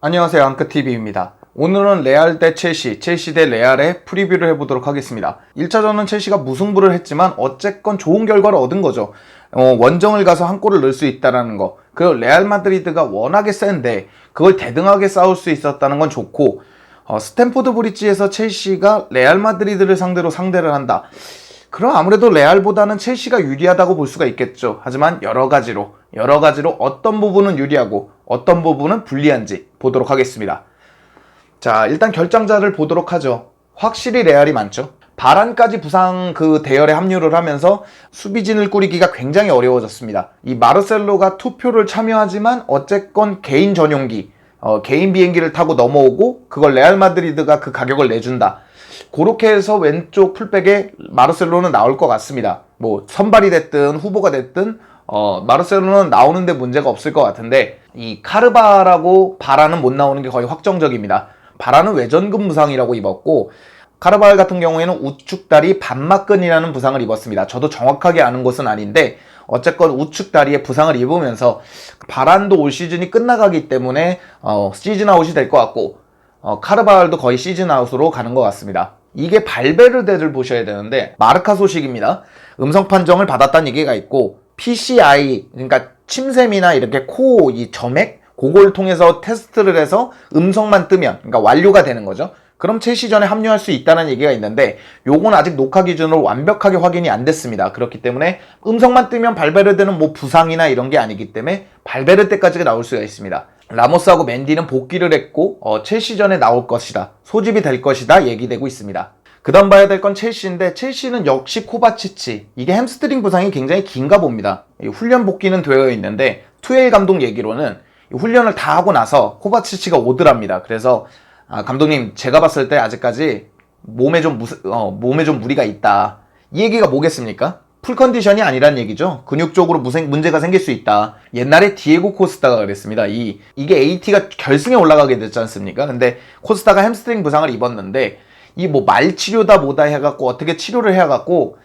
안녕하세요, 앙크TV입니다. 오늘은 레알 대 첼시, 첼시 대 레알의 프리뷰를 해보도록 하겠습니다. 1차전은 첼시가 무승부를 했지만 어쨌건 좋은 결과를 얻은 거죠. 원정을 가서 한 골을 넣을 수 있다는 거. 그리고 레알 마드리드가 워낙에 센데 그걸 대등하게 싸울 수 있었다는 건 좋고, 스탠포드 브리지에서 첼시가 레알 마드리드를 상대를 한다. 그럼 아무래도 레알보다는 첼시가 유리하다고 볼 수가 있겠죠. 하지만 여러 가지로 어떤 부분은 유리하고 어떤 부분은 불리한지 보도록 하겠습니다. 자, 일단 결장자를 보도록 하죠. 확실히 레알이 많죠. 바란까지 부상 대열에 합류를 하면서 수비진을 꾸리기가 굉장히 어려워졌습니다. 이 마르셀로가 투표를 참여하지만 어쨌건 개인 전용기, 개인 비행기를 타고 넘어오고 그걸 레알 마드리드가 그 가격을 내준다. 그렇게 해서 왼쪽 풀백에 마르셀로는 나올 것 같습니다. 뭐 선발이 됐든 후보가 됐든 마르셀로는 나오는데 문제가 없을 것 같은데, 이 카르바라고 바라는 못 나오는 게 거의 확정적입니다. 바라는 외전근 부상이라고 입었고, 카르발 같은 경우에는 우측다리 반막근이라는 부상을 입었습니다. 저도 정확하게 아는 것은 아닌데 어쨌건 우측다리에 부상을 입으면서 바란도 올 시즌이 끝나가기 때문에 시즌 아웃이 될 것 같고, 카르발도 거의 시즌 아웃으로 가는 것 같습니다. 이게 발베르데를 보셔야 되는데 마르카 소식입니다. 음성 판정을 받았다는 얘기가 있고, PCI, 그러니까 침샘이나 이렇게 코 이 점액 그걸 통해서 테스트를 해서 음성만 뜨면, 그러니까 완료가 되는 거죠. 그럼 첼시전에 합류할 수 있다는 얘기가 있는데 요건 아직 녹화 기준으로 완벽하게 확인이 안 됐습니다. 그렇기 때문에 음성만 뜨면 발베르데는 뭐 부상이나 이런 게 아니기 때문에 발베르데까지 나올 수가 있습니다. 라모스하고 맨디는 복귀를 했고 첼시전에 나올 것이다, 소집이 될 것이다 얘기되고 있습니다. 그 다음 봐야 될 건 첼시인데, 첼시는 역시 코바치치, 이게 햄스트링 부상이 굉장히 긴가 봅니다. 훈련 복귀는 되어 있는데 투엘 감독 얘기로는 훈련을 다 하고 나서 코바치치가 오더랍니다. 그래서 감독님, 제가 봤을 때 아직까지 몸에 좀 무리가 있다. 이 얘기가 뭐겠습니까? 풀 컨디션이 아니란 얘기죠. 근육적으로 문제가 생길 수 있다. 옛날에 디에고 코스타가 그랬습니다. 이게 AT가 결승에 올라가게 됐지 않습니까? 근데 코스타가 햄스트링 부상을 입었는데 이 뭐 말치료다 뭐다 해갖고 어떻게 치료를 해갖고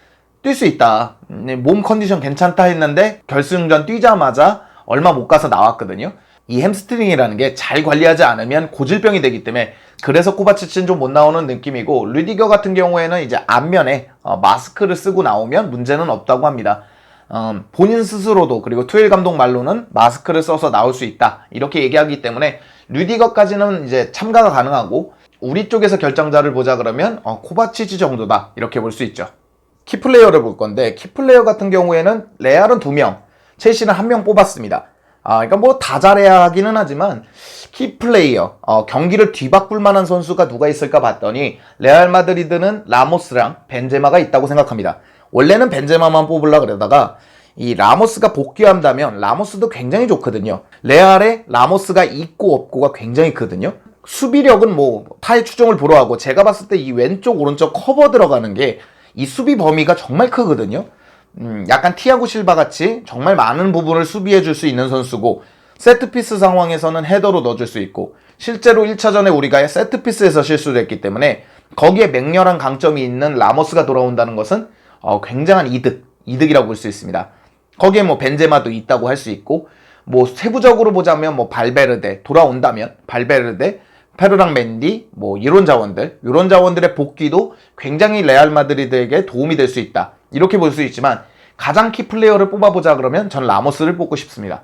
뛸 수 있다. 몸 컨디션 괜찮다 했는데 결승전 뛰자마자 얼마 못 가서 나왔거든요. 이 햄스트링이라는 게 잘 관리하지 않으면 고질병이 되기 때문에, 그래서 코바치치는 좀 못 나오는 느낌이고, 르디거 같은 경우에는 이제 앞면에 마스크를 쓰고 나오면 문제는 없다고 합니다. 본인 스스로도, 그리고 투엘 감독 말로는 마스크를 써서 나올 수 있다 이렇게 얘기하기 때문에 르디거까지는 이제 참가가 가능하고, 우리 쪽에서 결정자를 보자 그러면 코바치치 정도다 이렇게 볼 수 있죠. 키플레이어를 볼 건데, 키플레이어 같은 경우에는 레알은 2명, 첼시는 1명 뽑았습니다. 그러니까 뭐 다 잘해야 하기는 하지만 키플레이어, 경기를 뒤바꿀 만한 선수가 누가 있을까 봤더니 레알 마드리드는 라모스랑 벤제마가 있다고 생각합니다. 원래는 벤제마만 뽑으려고 그러다가 이 라모스가 복귀한다면 라모스도 굉장히 좋거든요. 레알에 라모스가 있고 없고가 굉장히 크거든요. 수비력은 뭐 타의 추종을 보러 하고, 제가 봤을 때 이 왼쪽 오른쪽 커버 들어가는 게 이 수비 범위가 정말 크거든요. 약간 티아고 실바 같이 정말 많은 부분을 수비해 줄 수 있는 선수고, 세트피스 상황에서는 헤더로 넣어줄 수 있고, 실제로 1차전에 우리가 세트피스에서 실수를 했기 때문에 거기에 맹렬한 강점이 있는 라모스가 돌아온다는 것은 굉장한 이득이라고 볼 수 있습니다. 거기에 뭐 벤제마도 있다고 할 수 있고, 뭐 세부적으로 보자면 뭐 발베르데 돌아온다면 발베르데, 페르랑 맨디, 뭐 이런 자원들의 복귀도 굉장히 레알 마드리드에게 도움이 될 수 있다 이렇게 볼 수 있지만, 가장 키 플레이어를 뽑아보자 그러면 전 라모스를 뽑고 싶습니다.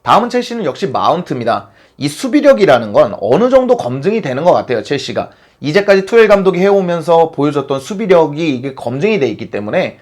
다음은 첼시는 역시 마운트입니다. 이 수비력이라는 건 어느 정도 검증이 되는 것 같아요. 첼시가 이제까지 투엘 감독이 해오면서 보여줬던 수비력이 이게 검증이 돼 있기 때문에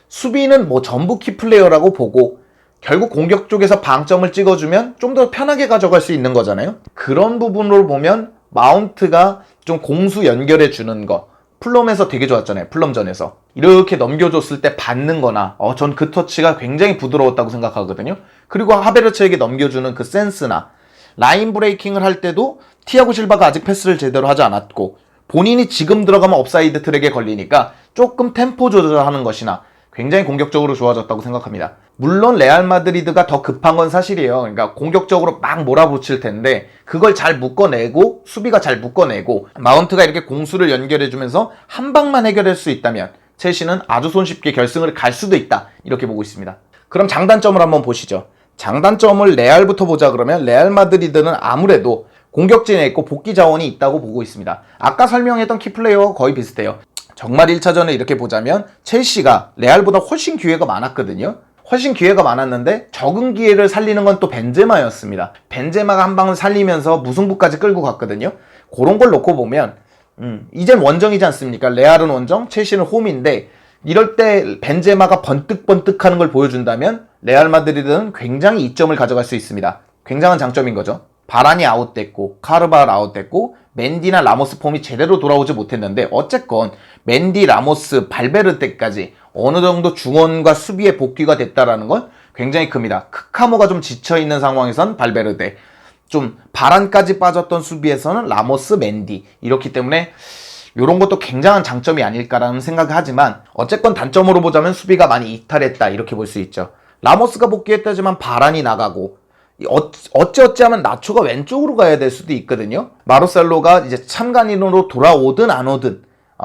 수비는 뭐 전부 키 플레이어라고 보고, 결국 공격 쪽에서 방점을 찍어주면 좀 더 편하게 가져갈 수 있는 거잖아요. 그런 부분으로 보면 마운트가 좀 공수 연결해 주는 거, 플럼에서 되게 좋았잖아요. 플럼전에서 이렇게 넘겨줬을 때 받는 거나 전 그 터치가 굉장히 부드러웠다고 생각하거든요. 그리고 하베르츠에게 넘겨주는 그 센스나 라인 브레이킹을 할 때도 티아고 실바가 아직 패스를 제대로 하지 않았고, 본인이 지금 들어가면 업사이드 트랙에 걸리니까 조금 템포 조절하는 것이나 굉장히 공격적으로 좋아졌다고 생각합니다. 물론 레알 마드리드가 더 급한 건 사실이에요. 그러니까 공격적으로 막 몰아붙일 텐데 그걸 잘 묶어내고, 수비가 잘 묶어내고, 마운트가 이렇게 공수를 연결해주면서 한 방만 해결할 수 있다면 첼시는 아주 손쉽게 결승을 갈 수도 있다 이렇게 보고 있습니다. 그럼 장단점을 한번 보시죠. 장단점을 레알부터 보자 그러면, 레알 마드리드는 아무래도 공격진에 있고 복귀 자원이 있다고 보고 있습니다. 아까 설명했던 키플레이어와 거의 비슷해요. 정말 1차전을 이렇게 보자면 첼시가 레알보다 훨씬 기회가 많았거든요. 훨씬 기회가 많았는데 적은 기회를 살리는 건 또 벤제마였습니다. 벤제마가 한 방을 살리면서 무승부까지 끌고 갔거든요. 그런 걸 놓고 보면 이젠 원정이지 않습니까? 레알은 원정, 첼시는 홈인데 이럴 때 벤제마가 번뜩번뜩하는 걸 보여준다면 레알 마드리드는 굉장히 이점을 가져갈 수 있습니다. 굉장한 장점인 거죠. 바란이 아웃됐고 카르발 아웃됐고 맨디나 라모스 폼이 제대로 돌아오지 못했는데 어쨌건 맨디, 라모스, 발베르테까지 어느 정도 중원과 수비의 복귀가 됐다라는 건 굉장히 큽니다. 크카모가 좀 지쳐있는 상황에선 발베르테, 좀 바란까지 빠졌던 수비에서는 라모스, 맨디 이렇기 때문에 이런 것도 굉장한 장점이 아닐까라는 생각을 하지만 어쨌건 단점으로 보자면 수비가 많이 이탈했다 이렇게 볼 수 있죠. 라모스가 복귀했다지만 바란이 나가고 어찌하면 나초가 왼쪽으로 가야 될 수도 있거든요. 마르셀로가 이제 참관인으로 돌아오든 안 오든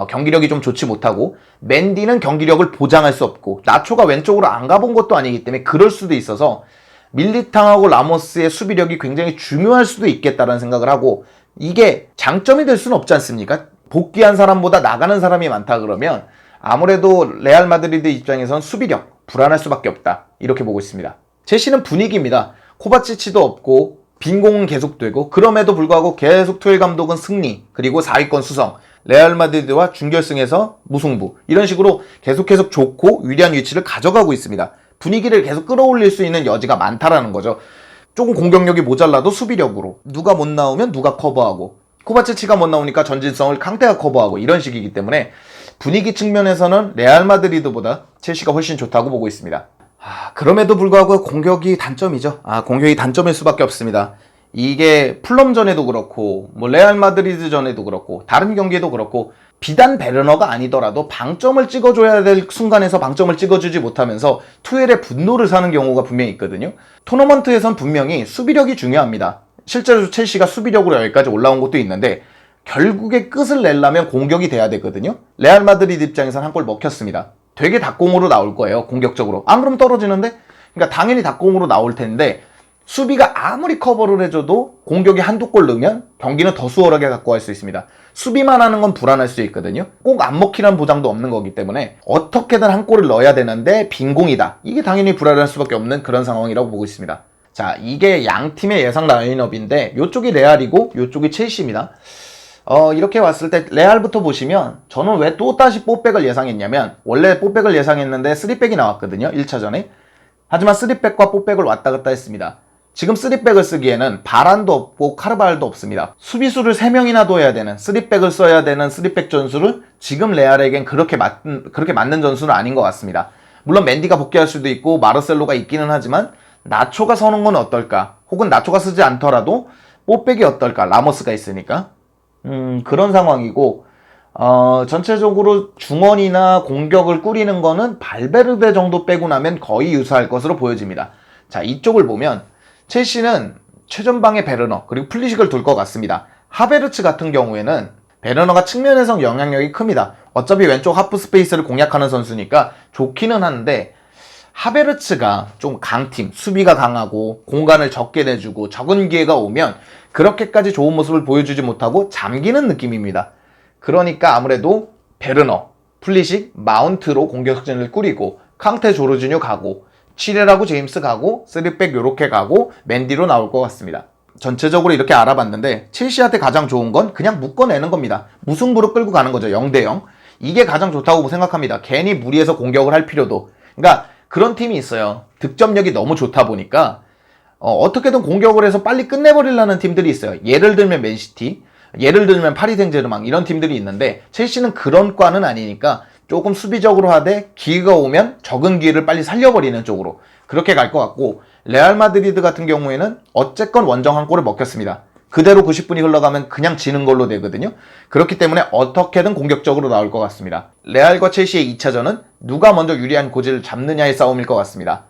경기력이 좀 좋지 못하고 맨디는 경기력을 보장할 수 없고 나초가 왼쪽으로 안 가본 것도 아니기 때문에 그럴 수도 있어서 밀리탕하고 라모스의 수비력이 굉장히 중요할 수도 있겠다라는 생각을 하고 이게 장점이 될 수는 없지 않습니까? 복귀한 사람보다 나가는 사람이 많다 그러면 아무래도 레알 마드리드 입장에선 수비력 불안할 수밖에 없다 이렇게 보고 있습니다. 첼시는 분위기입니다. 코바치치도 없고 빈공은 계속되고 그럼에도 불구하고 계속 투엘 감독은 승리 그리고 4위권 수성 레알 마드리드와 준결승에서 무승부 이런 식으로 계속 좋고 유리한 위치를 가져가고 있습니다. 분위기를 계속 끌어올릴 수 있는 여지가 많다라는 거죠. 조금 공격력이 모자라도 수비력으로 누가 못 나오면 누가 커버하고 코바치치가 못 나오니까 전진성을 캉테가 커버하고 이런 식이기 때문에 분위기 측면에서는 레알 마드리드보다 첼시가 훨씬 좋다고 보고 있습니다. 그럼에도 불구하고 공격이 단점이죠. 공격이 단점일 수밖에 없습니다. 이게 풀럼전에도 그렇고 뭐 레알 마드리드 전에도 그렇고 다른 경기에도 그렇고 비단 베르너가 아니더라도 방점을 찍어줘야 될 순간에서 방점을 찍어주지 못하면서 투엘의 분노를 사는 경우가 분명히 있거든요. 토너먼트에선 분명히 수비력이 중요합니다. 실제로 첼시가 수비력으로 여기까지 올라온 것도 있는데 결국에 끝을 내려면 공격이 돼야 되거든요. 레알 마드리드 입장에선 한 골 먹혔습니다. 되게 닭공으로 나올 거예요. 공격적으로. 안 그러면 떨어지는데? 그러니까 당연히 닭공으로 나올 텐데 수비가 아무리 커버를 해줘도 공격이 한두 골 넣으면 경기는 더 수월하게 갖고 갈 수 있습니다. 수비만 하는 건 불안할 수 있거든요. 꼭 안 먹히라는 보장도 없는 거기 때문에 어떻게든 한 골을 넣어야 되는데 빈공이다. 이게 당연히 불안할 수밖에 없는 그런 상황이라고 보고 있습니다. 자, 이게 양 팀의 예상 라인업인데 이쪽이 레알이고 이쪽이 첼시입니다. 이렇게 왔을 때 레알부터 보시면 저는 왜 또다시 뽀백을 예상했냐면 원래 뽀백을 예상했는데 3백이 나왔거든요. 1차전에. 하지만 3백과 뽀백을 왔다 갔다 했습니다. 지금 3백을 쓰기에는 바란도 없고 카르발도 없습니다. 수비수를 3명이나 둬야 되는 3백을 써야 되는 3백 전술을 지금 레알에겐 그렇게 맞는 전술은 아닌 것 같습니다. 물론 맨디가 복귀할 수도 있고 마르셀로가 있기는 하지만 나초가 서는 건 어떨까? 혹은 나초가 쓰지 않더라도 뽀백이 어떨까? 라모스가 있으니까. 그런 상황이고 전체적으로 중원이나 공격을 꾸리는 거는 발베르데 정도 빼고 나면 거의 유사할 것으로 보여집니다. 자, 이쪽을 보면 첼시는 최전방에 베르너 그리고 플리식을 둘 것 같습니다. 하베르츠 같은 경우에는 베르너가 측면에서 영향력이 큽니다. 어차피 왼쪽 하프 스페이스를 공략하는 선수니까 좋기는 한데 하베르츠가 좀 강팀, 수비가 강하고 공간을 적게 내주고 적은 기회가 오면 그렇게까지 좋은 모습을 보여주지 못하고 잠기는 느낌입니다. 그러니까 아무래도 베르너, 플리식, 마운트로 공격진을 꾸리고 캉테, 조르지뉴 가고 치레라고 제임스 가고 3백 요렇게 가고 맨디로 나올 것 같습니다. 전체적으로 이렇게 알아봤는데 첼시한테 가장 좋은 건 그냥 묶어내는 겁니다. 무승부로 끌고 가는 거죠. 0대0. 이게 가장 좋다고 생각합니다. 괜히 무리해서 공격을 할 필요도. 그러니까 그런 팀이 있어요. 득점력이 너무 좋다 보니까 어떻게든 공격을 해서 빨리 끝내버리려는 팀들이 있어요. 예를 들면 맨시티, 예를 들면 파리 생제르맹 이런 팀들이 있는데 첼시는 그런 과는 아니니까 조금 수비적으로 하되 기회가 오면 적은 기회를 빨리 살려버리는 쪽으로 그렇게 갈 것 같고 레알 마드리드 같은 경우에는 어쨌건 원정 한 골을 먹혔습니다. 그대로 90분이 흘러가면 그냥 지는 걸로 되거든요. 그렇기 때문에 어떻게든 공격적으로 나올 것 같습니다. 레알과 첼시의 2차전은 누가 먼저 유리한 고지를 잡느냐의 싸움일 것 같습니다.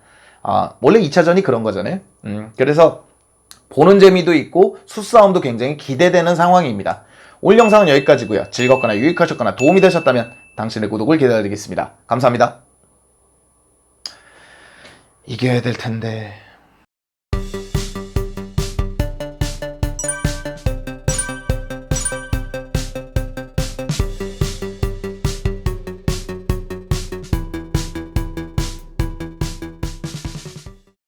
원래 2차전이 그런 거잖아요. 그래서 보는 재미도 있고 수싸움도 굉장히 기대되는 상황입니다. 오늘 영상은 여기까지고요. 즐겁거나 유익하셨거나 도움이 되셨다면 당신의 구독을 기다리겠습니다. 감사합니다. 이겨야 될 텐데...